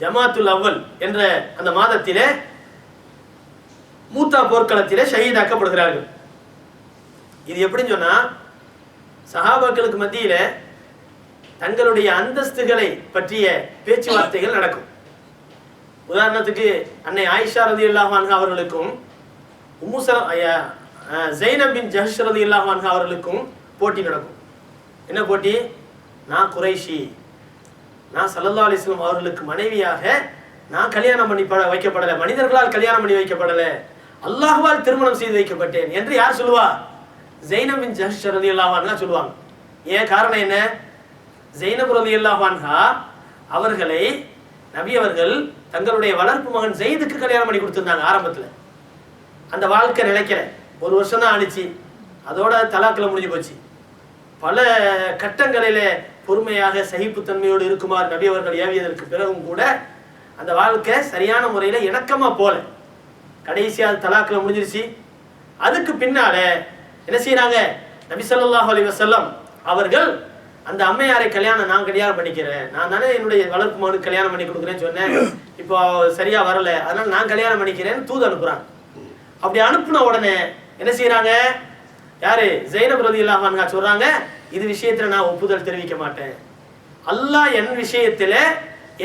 S1: ஜமாத்துல் அவ்வல் என்ற அந்த மாதத்திலே மூத்தா போர்க்களத்திலே ஷஹீதாக்கப்படுகிறார்கள். இது எப்படின்னு சொன்னா, சஹாபாக்களுக்கு மத்தியில தங்களுடைய அந்தஸ்துகளை பற்றிய பேச்சுவார்த்தைகள் நடக்கும். உதாரணத்துக்கு அன்னை ஆயிஷா ரலியல்லாஹு அன்ஹா அவர்களுக்கும் ஸைனப் பின் ஜஹ்ஷ் ரலியல்லாஹு அன்ஹா அவர்களுக்கும் போட்டி நடக்கும். என்ன போட்டி? நான் குறைஷி, நான் ஸல்லல்லாஹு அலைஹி வஸல்லம் அவர்களுக்கு மனைவியாக நான் கல்யாணம் பண்ணி வைக்கப்படலை, மனிதர்களால் கல்யாணம் பண்ணி வைக்கப்படலை, அல்லாஹ்வால் திருமணம் செய்து வைக்கப்பட்டேன் என்று யார் சொல்லுவா? ஸைனப் பின் ஜஹ்ஷ் ரலியல்லாஹு அன்ஹா சொல்லுவாங்க. ஏன் காரணம் என்ன? ஸைனப் ரலியல்லாஹு அன்ஹா அவர்களை நபி அவர்கள் தங்களுடைய வளர்ப்பு மகன் ஸைதுக்கு கல்யாணம் பண்ணி கொடுத்திருந்தாங்க. ஆரம்பத்தில் அந்த வாழ்க்கை நிலைக்கல, 1 வருஷம் தான் ஆணிச்சு, அதோட தலாக்கில் முடிஞ்சு போச்சு. பல கட்டங்களில பொறுமையாக சகிப்புத்தன்மையோடு இருக்குமாறு நபி அவர்கள் ஏவியதற்கு பிறகும் கூட அந்த வாழ்க்கை சரியான முறையில் இணக்கமா போல, கடைசியாக தலாக்கில் முடிஞ்சிருச்சு. அதுக்கு பின்னால என்ன செய்யறாங்க, நபி ஸல்லல்லாஹு அலைஹி வஸல்லம் அவர்கள் அந்த அம்மையாரை நான் கல்யாணம் பண்ணிக்கிறேன், நான் தானே என்னுடைய வளர்ப்பு மகனுக்கு கல்யாணம் பண்ணி கொடுக்குறேன்னு சொன்னேன், இப்போ சரியா வரல, அதனால நான் கல்யாணம் பண்ணிக்கிறேன்னு தூது அனுப்புறாங்க. அப்படி அனுப்புன உடனே என்ன செய்யறாங்க, யாரு? ஸைனப் ரலியல்லாஹு அன்ஹா சொல்றாங்க, இது விஷயத்துல நான் ஒப்புதல் தெரிவிக்க மாட்டேன், அல்லாஹ் என் விஷயத்துல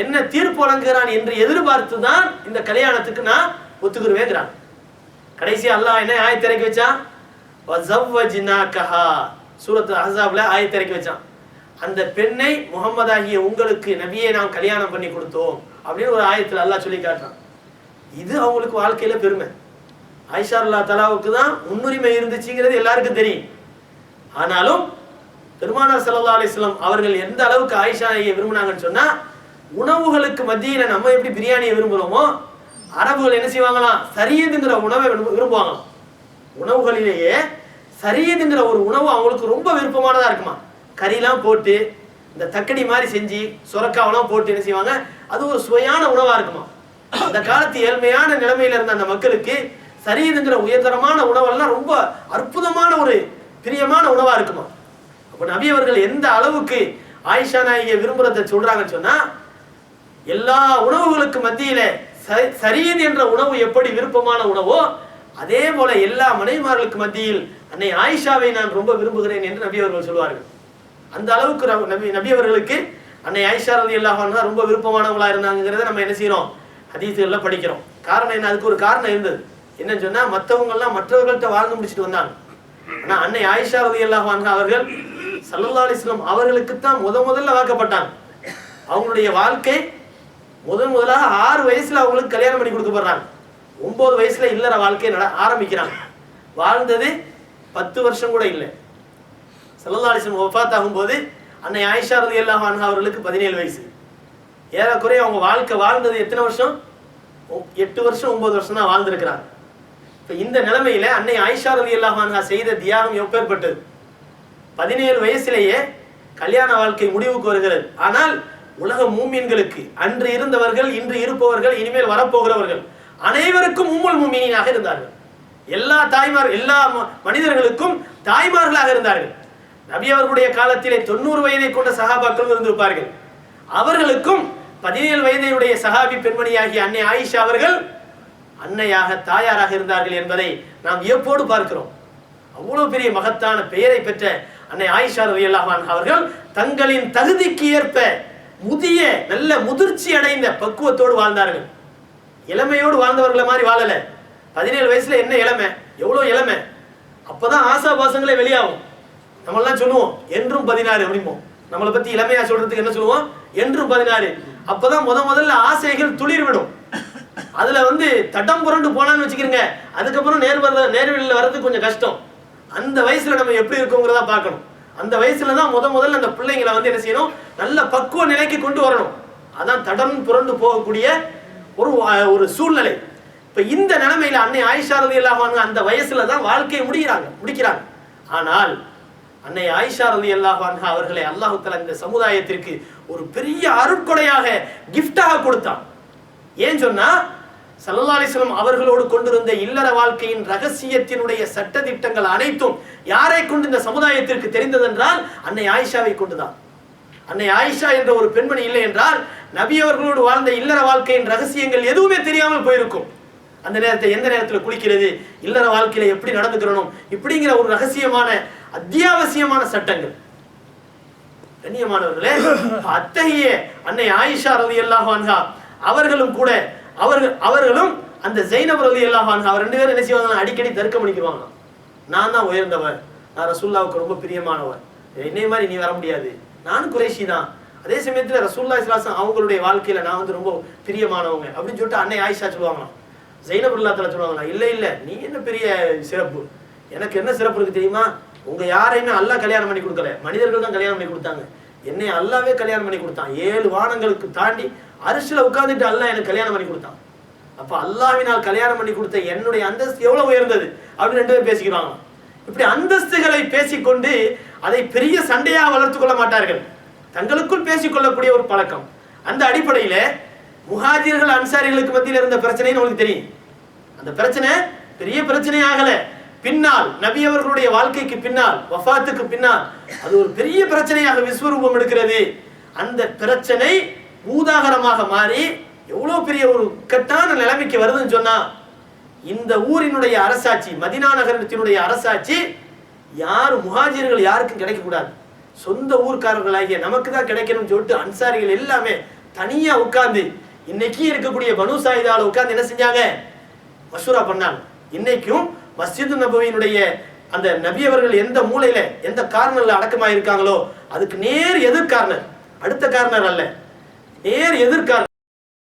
S1: என்ன தீர்ப்பு வழங்குகிறான் என்று எதிர்பார்த்து தான் இந்த கல்யாணத்துக்கு நான் ஒத்துக்குருவேங்கிறான். கடைசி அல்லாஹ் என்ன ஆயத்தை இறக்கி வச்சான்? வஸவ்வஜ்னாகஹா, சூரத்து அஹ்ஸாப்ல ஆயத்தை இறக்கி வச்சான். அந்த பெண்ணை முஹம்மதாகிய உங்களுக்கு நபியை நாம் கல்யாணம் பண்ணி கொடுத்தோம் அப்படின்னு ஒரு ஆயத்தில் அல்லாஹ் சொல்லி காட்டுறான். இது அவங்களுக்கு வாழ்க்கையில பெருமை. ஆயிஷா ரலியல்லாஹு தஆலாவுக்கு தான் முன்னுரிமை இருந்துச்சுங்கிறது எல்லாருக்கும் தெரியும். ஆனாலும் பெருமானார் ஸல்லல்லாஹு அலைஹி வஸல்லம் அவர்கள் எந்த அளவுக்கு ஆயிஷாயை விரும்பினாங்கன்னு சொன்னா, உணவுகளுக்கு மத்தியில நம்ம எப்படி பிரியாணியை விரும்புகிறோமோ, அரபுகள் என்ன செய்வாங்களாம், சரியதுங்கிற உணவை விரும்புவாங்களாம். உணவுகளிலேயே சரியதுங்கிற ஒரு உணவு அவங்களுக்கு ரொம்ப விருப்பமானதா இருக்குமா. கறிலாம் போட்டு இந்த தக்கடி மாதிரி செஞ்சு சுரக்காவெல்லாம் போட்டு என்ன செய்வாங்க, அது ஒரு சுவையான உணவா இருக்குமா. அந்த காலத்து ஏழ்மையான நிலைமையில இருந்த அந்த மக்களுக்கு சரியதுங்கிற உயர்தரமான உணவெல்லாம் ரொம்ப அற்புதமான ஒரு பிரியமான உணவா இருக்குமா. அப்ப நபி அவர்கள் எந்த அளவுக்கு ஆயிஷா நாயகியை விரும்புறத சொல்றாங்கன்னு சொன்னா, எல்லா உணவுகளுக்கு மத்தியில சரியது என்ற உணவு எப்படி விருப்பமான உணவோ, அதே போல எல்லா மனைவிமார்களுக்கு மத்தியில் அன்னை ஆயிஷாவை நான் ரொம்ப விரும்புகிறேன் என்று நபி அவர்கள் சொல்வார்கள். அந்த அளவுக்கு நபி அவர்களுக்கு அன்னை ஆயிஷா ரலியல்லாஹு அன்ஹா ரொம்ப விருப்பமானவங்களா இருந்தாங்கிறத நம்ம என்ன செய்யறோம், ஹதீஸ்கள்ல படிக்கிறோம். காரணம் என்ன? அதுக்கு ஒரு காரணம் இருந்தது. என்னன்னு சொன்னா, மற்றவங்க எல்லாம் மற்றவர்கள்ட்ட வாழ்ந்து முடிச்சுட்டு வந்தாங்க. ஆனா அன்னை ஆயிஷா ரலியல்லாஹு அன்ஹா அவர்கள் ஸல்லல்லாஹு அலைஹி வஸல்லம் அவர்களுக்கு தான் முதல்ல வாக்கப்பட்டாங்க. அவங்களுடைய வாழ்க்கை முதலாக 6 வயசுல அவங்களுக்கு கல்யாணம் பண்ணி கொடுக்கப்படுறாங்க. 9 வயசுல இல்லற வாழ்க்கையை ஆரம்பிக்கிறாங்க. வாழ்ந்தது 10 வருஷம் கூட இல்லை. ஸல்லல்லாஹு அலைஹி வஸல்லம் வஃபாத் ஆகும்போது அன்னை ஆயிஷா ரலியல்லாஹு அன்ஹா அவர்களுக்கு 17 வயசு. ஏறக்குறைய அவங்க வாழ்க்கை வாழ்ந்தது எத்தனை வருஷம்? 8 வருஷம் 9 வருஷம் தான் வாழ்ந்திருக்கிறாங்க. இப்போ இந்த நிலைமையில அன்னை ஆயிஷா ரலியல்லாஹு அன்ஹா செய்த தியாகம் எப்பேற்பட்டது. 17 வயசுலேயே கல்யாண வாழ்க்கை முடிவுக்கு வருகிறது. ஆனால் உலக மூமின்களுக்கு, அன்று இருந்தவர்கள், இன்று இருப்பவர்கள், இனிமேல் வரப்போகிறவர்கள் அனைவருக்கும் உம்முல் மூமினாக இருந்தார்கள். எல்லா மனிதர்களுக்கும் தாய்மார்களாக இருந்தார்கள். நபி அவர்களுடைய காலத்திலே 90 வயதை கொண்ட சஹாபாக்கள் இருந்திருப்பார்கள். அவர்களுக்கும் 17 வயதையுடைய சஹாபி பெண்மணியாகிய அன்னை ஆயிஷா அவர்கள் அன்னையாக, தாயாராக இருந்தார்கள் என்பதை நாம் வியப்போடு பார்க்கிறோம். அவ்வளவு பெரிய மகத்தான பெயரை பெற்ற அன்னை ஆயிஷா ரலியல்லாஹு அன்ஹா அவர்கள் தங்களின் தகுதிக்கு ஏற்ப முதிய நல்ல முதிர்ச்சி அடைந்த பக்குவத்தோடு வாழ்ந்தார்கள். இளமையோடு வாழ்ந்தவர்களை மாதிரி வாழல. 17 வயசுல என்ன இளமை, எவ்வளவு இளமை. அப்பதான் ஆசா பாசங்களே வெளியாகும். நம்மெல்லாம் சொல்லுவோம் என்றும் 16 அப்படிம்போம். நம்மளை பத்தி இளமையா சொல்றதுக்கு என்ன சொல்லுவோம், என்றும் 16. அப்பதான் முதல்ல ஆசைகள் துளிர் விடும். அதுல தடம் புரண்டு போனான்னு வச்சுக்கிறீங்க, அதுக்கப்புறம் நேர்வழியில் வர்றது கொஞ்சம் கஷ்டம். அந்த வயசுல நம்ம எப்படி இருக்கோங்கிறதா பார்க்கணும். அந்த வயசுலதான் முதல்ல அந்த பிள்ளைங்களை என்ன செய்யணும், நல்ல பக்குவ நிலைக்கு கொண்டு வரணும். அதான் தடம் புரண்டு போகக்கூடிய ஒரு சூழ்நிலை. இப்ப இந்த நிலைமையில அன்னை ஆயிஷா ரலியல்லாஹு அன்ஹா அந்த வயசுல தான் வாழ்க்கையை முடிக்கிறாங்க. ஆனால் அன்னை ஆயிஷா ரலியல்லாஹு அன்ஹா அவர்களை அல்லாஹ் தஆலா இந்த சமுதாயத்திற்கு ஒரு பெரிய அருட்கொடையாக கிஃப்டாக கொடுத்தான். ஏன் சொன்னா, ஸல்லல்லாஹு அலைஹி வஸல்லம் அவர்களோடு கொண்டிருந்த இல்லற வாழ்க்கையின் ரகசியத்தினுடைய சட்ட திட்டங்கள் அனைத்தும் யாரை கொண்டு இந்த சமுதாயத்திற்கு தெரிந்ததென்றால் அன்னை ஆயிஷாவை கொண்டுதான். அன்னை ஆயிஷா என்ற ஒரு பெண்மணி இல்லை என்றால் நபி அவர்களோடு வாழ்ந்த இல்லற வாழ்க்கையின் ரகசியங்கள் எதுவுமே தெரியாமல் போயிருக்கும். அந்த நேரத்தை எந்த நேரத்தில் குளிக்கிறது, இல்லற வாழ்க்கையில எப்படி நடந்துக்கிறணும், இப்படிங்கிற ஒரு ரகசியமான அத்தியாவசியமான சட்டங்கள். கண்ணியமானவர்களே, அத்தகைய அன்னை ஆயிஷா ரலியல்லாஹு அன்ஹா அவர்களும் கூட அவர்களும் அந்த ஸைனப் ரலியல்லாஹு அன்ஹா அவர் ரெண்டு பேரும் என்ன செய்வாங்க, அடிக்கடி தர்க்கம் பண்ணிக்குவாங்க. நான் தான் உயர்ந்தவன், நான் ரசூலுல்லாஹ்வுக்கு ரொம்ப பிரியமானவன், என்னை மாதிரி நீ வர முடியாது, நானும் குறைஷி தான். அதே சமயத்துல ரசூலுல்லாஹி ஸல்லல்லாஹு அலைஹி வஸல்லம் அவங்களுடைய வாழ்க்கையில நான் ரொம்ப பிரியமானவங்க அப்படின்னு சொல்லிட்டு அன்னை ஆயிஷா சொல்லுவாங்களாம். ஸைனப் ரலியல்லாஹு அன்ஹா சொல்லுவாங்களா, இல்ல நீ என்ன பெரிய சிறப்பு, எனக்கு என்ன சிறப்பு இருக்கு தெரியுமா, உங்க யாரையுமே அல்லாஹ் கல்யாணம் பண்ணி கொடுக்கல, மனிதர்கள் தான் கல்யாணம் பண்ணி கொடுத்தாங்க. என்னை அல்லாவே கல்யாணம் பண்ணி கொடுத்தான். 7 வானங்களுக்கு தாண்டி அரிசில உட்கார்ந்துட்டு அல்லாஹ் எனக்கு கல்யாணம் பண்ணி கொடுத்தான். அப்ப அல்லாஹ்வினால் கல்யாணம் பண்ணி கொடுத்த என்னுடைய அந்தஸ்து எவ்வளவு உயர்ந்தது அப்படின்னு ரெண்டு பேரும் பேசிக்கிறாங்க. இப்படி அந்தஸ்துகளை பேசிக்கொண்டு அதை பெரிய சண்டையா வளர்த்துக் கொள்ள மாட்டார்கள், தங்களுக்குள் பேசிக்கொள்ளக்கூடிய ஒரு பழக்கம். அந்த அடிப்படையில முஹாஜிர்கள் அன்சாரிகளுக்கு மத்தியில் இருந்த பிரச்சனை உங்களுக்கு தெரியும். அந்த பிரச்சனை பெரிய பிரச்சனை ஆகல, பின்னால் நபி அவர்களுடைய வாழ்க்கைக்கு பின்னால், வஃபாத்துக்கு பின்னால் அது ஒரு பெரிய பிரச்சனையாக விஸ்வரூபம் எடுக்கிறது. அந்த பிரச்சனை பூதாகரமாக மாறி எவ்வளவு பெரிய ஒரு கட்டான நிலைமைக்கு வருதுன்னு சொன்னா, இந்த ஊரினுடைய அரசாட்சி, மதீனா நகரத்தினுடைய அரசாட்சி யாரு முஹாஜிர்கள் யாருக்கும் கிடைக்க கூடாது, சொந்த ஊர்க்காரர்களாகிய நமக்கு தான் கிடைக்கணும்னு சொல்லிட்டு அன்சாரிகள் எல்லாமே தனியா உட்கார்ந்து இன்னைக்கு இருக்கக்கூடிய பனு சாயிதால உட்கார்ந்து என்ன செஞ்சாங்க, மஷூரா பண்ணாங்க. இன்னைக்கும் மஸ்ஜிது நபவியினுடைய அந்த நபி அவர்கள் எந்த மூலையில எந்த கார்னர்ல அடக்கமாக இருக்காங்களோ அதுக்கு நேர் எதிர் கார்னர், அடுத்த கார்னர் அல்ல, நேர் எதிர் கார்னர்.